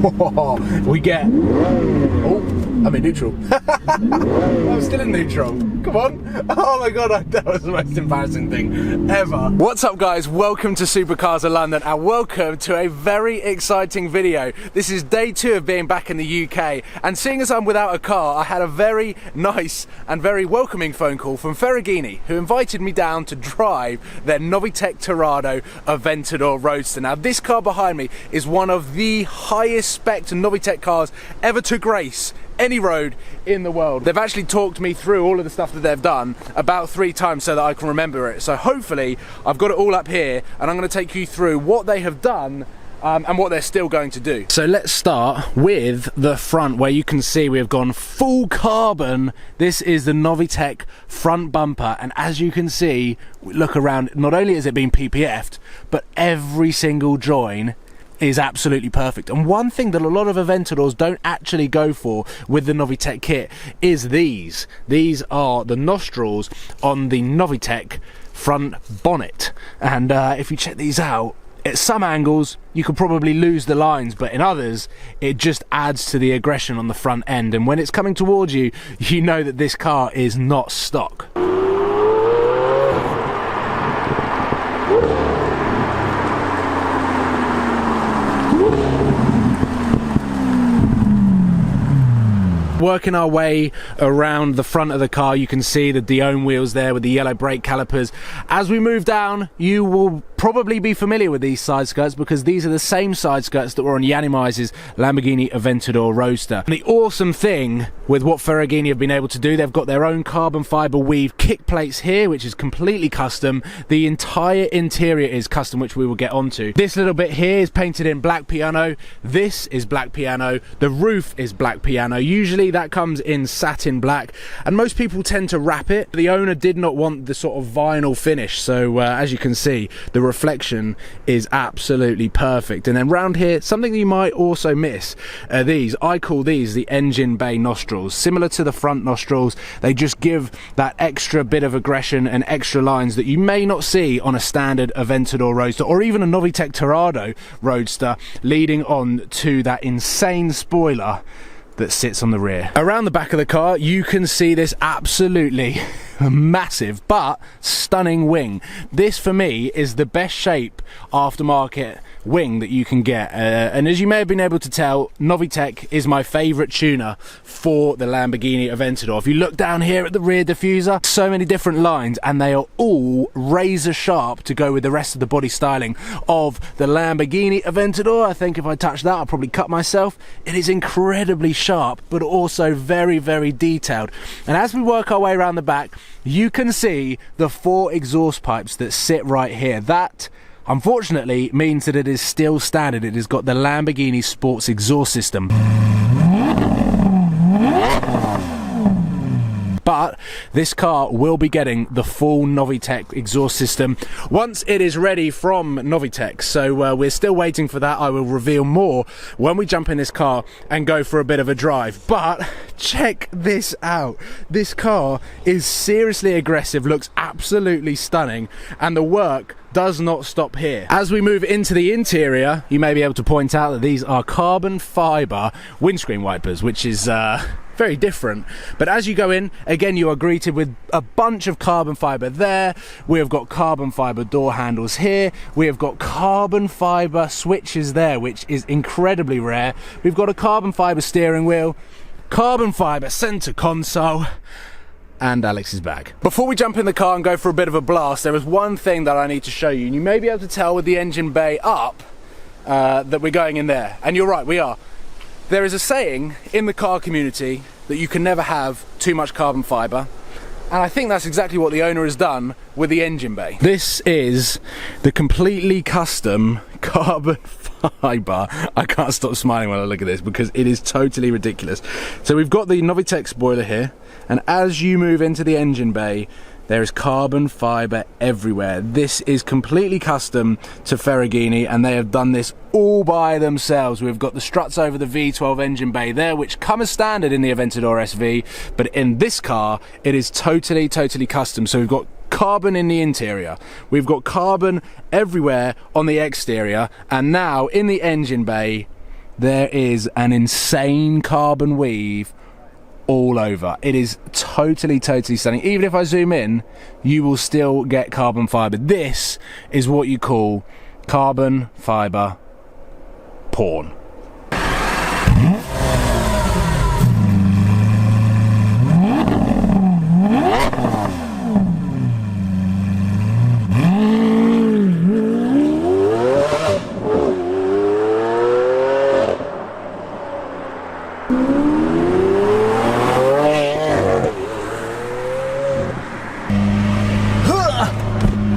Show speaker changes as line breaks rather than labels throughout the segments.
we get... Oh, I'm in neutral. I'm still in neutral. Come on. Oh my god, that was the most embarrassing thing ever. What's up guys, welcome to Supercars of London and welcome to a very exciting video. This is day 2 of being back in the UK, and seeing as I'm without a car, I had a very nice and very welcoming phone call from Ferragini, who invited me down to drive their Novitec Torado Aventador Roadster. Now this car behind me is one of the highest spec Novitec cars ever to grace any road in the world. They've actually talked me through all of the stuff that they've done about 3 times so that I can remember it. So hopefully I've got it all up here and I'm going to take you through what they have done and what they're still going to do. So let's start with the front, where you can see we have gone full carbon. This is the Novitec front bumper, and as you can see, look around, not only has it been PPF'd, but every single join is absolutely perfect. And one thing that a lot of Aventadors don't actually go for with the Novitec kit is these. These are the nostrils on the Novitec front bonnet, and if you check these out, at some angles you could probably lose the lines, but in others it just adds to the aggression on the front end, and when it's coming towards you, you know that this car is not stock. Working our way around the front of the car, you can see the Dione wheels there with the yellow brake calipers. As we move down, you will probably be familiar with these side skirts because these are the same side skirts that were on Yanni Mize's Lamborghini Aventador Roadster. And the awesome thing with what Ferragini have been able to do, they've got their own carbon fiber weave kick plates here, which is completely custom. The entire interior is custom, which we will get onto. This little bit here is painted in black piano. This is black piano. The roof is black piano. Usually that comes in satin black, and most people tend to wrap it. The owner did not want the sort of vinyl finish, so as you can see, the reflection is absolutely perfect. And then round here, something you might also miss are these. I call these the engine bay nostrils. Similar to the front nostrils, they just give that extra bit of aggression and extra lines that you may not see on a standard Aventador Roadster or even a Novitec Torado Roadster, leading on to that insane spoiler that sits on the rear. Around the back of the car, you can see this absolutely massive but stunning wing. This for me is the best shape aftermarket wing that you can get, and as you may have been able to tell, Novitec is my favourite tuner for the Lamborghini Aventador. If you look down here at the rear diffuser, so many different lines, and they are all razor sharp to go with the rest of the body styling of the Lamborghini Aventador. I think if I touch that I'll probably cut myself. It is incredibly sharp but also very, very detailed. And as we work our way around the back, you can see the 4 exhaust pipes that sit right here. That unfortunately means that it is still standard. It has got the Lamborghini Sports exhaust system. But this car will be getting the full Novitec exhaust system once it is ready from Novitec. So we're still waiting for that. I will reveal more when we jump in this car and go for a bit of a drive. But check this out. This car is seriously aggressive, looks absolutely stunning, and the work does not stop here. As we move into the interior, you may be able to point out that these are carbon fiber windscreen wipers, which is very different. But as you go in, again, you are greeted with a bunch of carbon fiber there. We have got carbon fiber door handles here. We have got carbon fiber switches there, which is incredibly rare. We've got a carbon fiber steering wheel, carbon fiber center console, and Alex's bag. Before we jump in the car and go for a bit of a blast, there is one thing that I need to show you, and you may be able to tell with the engine bay up that we're going in there. And you're right, we are. There is a saying in the car community that you can never have too much carbon fiber, and I think that's exactly what the owner has done with the engine bay. This is the completely custom carbon fiber. I can't stop smiling when I look at this because it is totally ridiculous. So we've got the Novitec spoiler here, and as you move into the engine bay, there is carbon fiber everywhere. This is completely custom to Ferragini, and they have done this all by themselves. We've got the struts over the V12 engine bay there, which come as standard in the Aventador SV, but in this car, it is totally custom. So we've got carbon in the interior, we've got carbon everywhere on the exterior, and now in the engine bay, there is an insane carbon weave all over. It is totally stunning. Even if I zoom in, you will still get carbon fibre. This is what you call carbon fibre porn.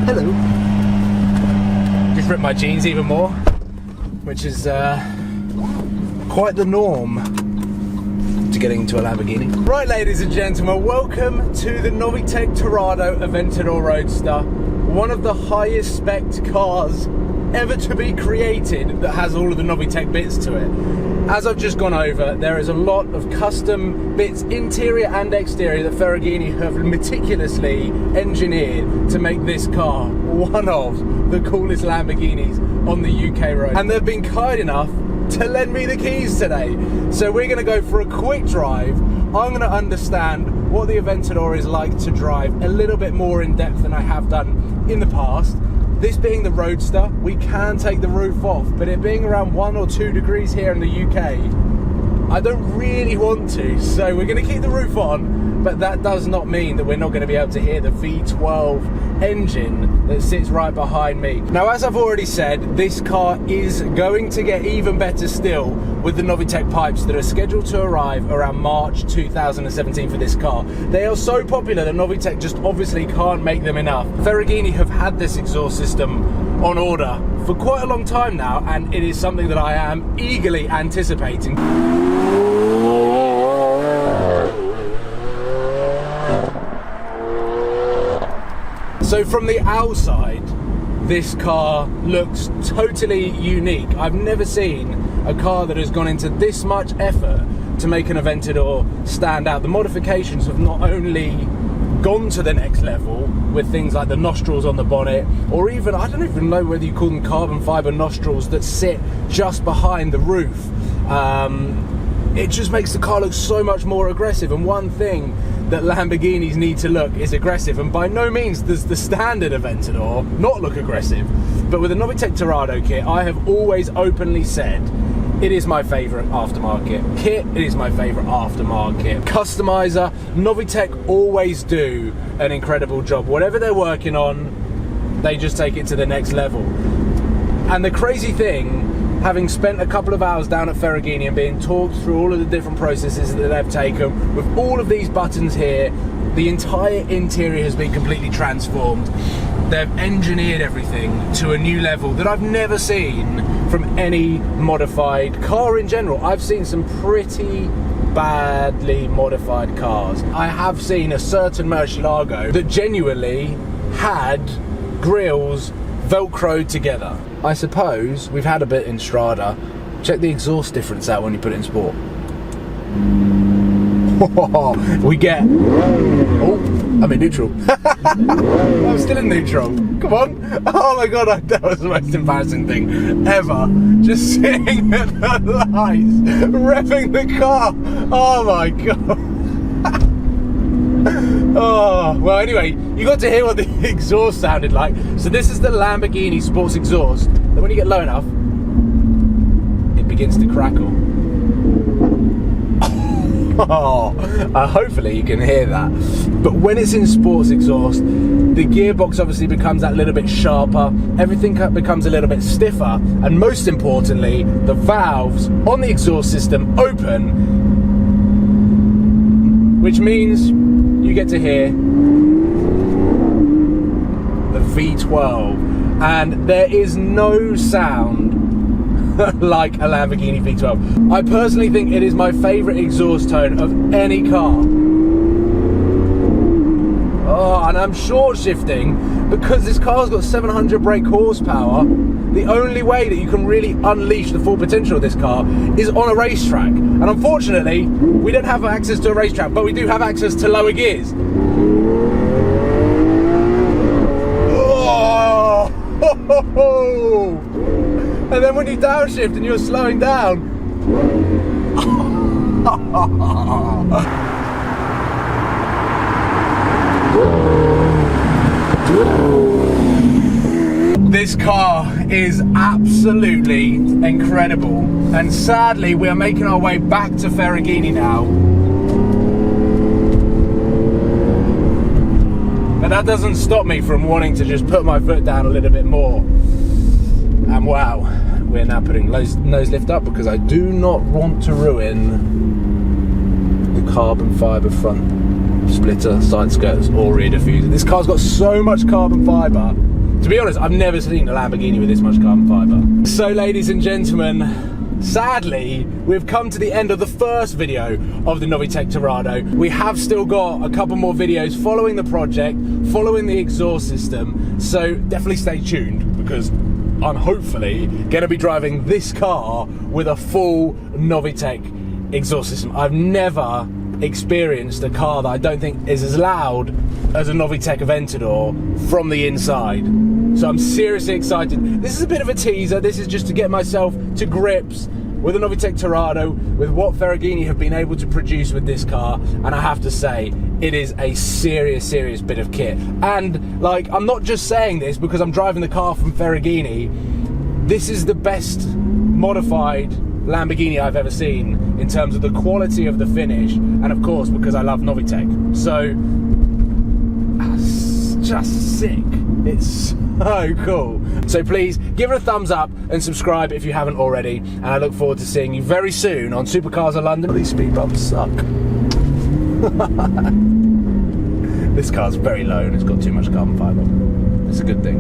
Hello.
Just ripped my jeans even more, which is quite the norm to getting into a Lamborghini. Right, ladies and gentlemen, welcome to the Novitec Torado Aventador Roadster, one of the highest spec cars ever to be created that has all of the Novitec bits to it. As I've just gone over, there is a lot of custom bits, interior and exterior, that Ferragini have meticulously engineered to make this car one of the coolest Lamborghinis on the UK road. And they've been kind enough to lend me the keys today. So we're going to go for a quick drive. I'm going to understand what the Aventador is like to drive a little bit more in depth than I have done in the past. This being the Roadster, we can take the roof off, but it being around 1 or 2 degrees here in the UK, I don't really want to, so we're going to keep the roof on, but that does not mean that we're not going to be able to hear the V12 engine that sits right behind me. Now, as I've already said, this car is going to get even better still with the Novitec pipes that are scheduled to arrive around March 2017 for this car. They are so popular that Novitec just obviously can't make them enough. Ferragini have had this exhaust system on order for quite a long time now, and it is something that I am eagerly anticipating. So from the outside, this car looks totally unique. I've never seen a car that has gone into this much effort to make an Aventador stand out. The modifications have not only gone to the next level with things like the nostrils on the bonnet, or even, I don't even know whether you call them carbon fibre nostrils that sit just behind the roof. It just makes the car look so much more aggressive, and one thing that Lamborghinis need to look is aggressive, and by no means does the standard Aventador not look aggressive. But with the Novitec Torado kit, I have always openly said it is my favourite aftermarket kit, it is my favourite aftermarket customizer. Novitec always do an incredible job. Whatever they're working on, they just take it to the next level. And the crazy thing, having spent a couple of hours down at Ferragini and being talked through all of the different processes that they've taken, with all of these buttons here, the entire interior has been completely transformed. They've engineered everything to a new level that I've never seen from any modified car in general. I've seen some pretty badly modified cars. I have seen a certain Murcielago that genuinely had grills velcroed together. I suppose we've had a bit in Strada. Check the exhaust difference out when you put it in sport. We get... Oh, I'm in neutral. I'm still in neutral. Come on. Oh my god, that was the most embarrassing thing ever. Just sitting at the lights, revving the car. Oh my god. Oh, well, anyway, you got to hear what the exhaust sounded like. So this is the Lamborghini sports exhaust that when you get low enough, it begins to crackle. Oh, hopefully you can hear that. But when it's in sports exhaust, the gearbox obviously becomes that little bit sharper, everything becomes a little bit stiffer, and most importantly, the valves on the exhaust system open, which means you get to hear the V12, and there is no sound like a Lamborghini V12. I personally think it is my favourite exhaust tone of any car. Oh, and I'm short shifting because this car's got 700 brake horsepower. The only way that you can really unleash the full potential of this car is on a racetrack. And unfortunately, we don't have access to a racetrack, but we do have access to lower gears. Oh! And then when you downshift and you're slowing down, This car is absolutely incredible, and sadly we are making our way back to Ferragini now. But that doesn't stop me from wanting to just put my foot down a little bit more. And wow, we're now putting nose lift up because I do not want to ruin the carbon fibre front splitter, side skirts or rear diffuser. This car's got so much carbon fibre. To be honest, I've never seen a Lamborghini with this much carbon fibre. So ladies and gentlemen, sadly, we've come to the end of the first video of the Novitec Torado. We have still got a couple more videos following the project, following the exhaust system, so definitely stay tuned because I'm hopefully going to be driving this car with a full Novitec exhaust system. I've never experienced a car that I don't think is as loud as a Novitec Aventador from the inside. So I'm seriously excited. This is a bit of a teaser. This is just to get myself to grips with a Novitec Torado, with what Ferragini have been able to produce with this car, and I have to say, it is a serious bit of kit. And like, I'm not just saying this because I'm driving the car from Ferragini. This is the best modified Lamborghini I've ever seen in terms of the quality of the finish, and of course because I love Novitec. So it's just sick. It's so cool. So please give it a thumbs up and subscribe if you haven't already, and I look forward to seeing you very soon on Supercars of London. These speed bumps suck. This car's very low and it's got too much carbon fibre. It's a good thing.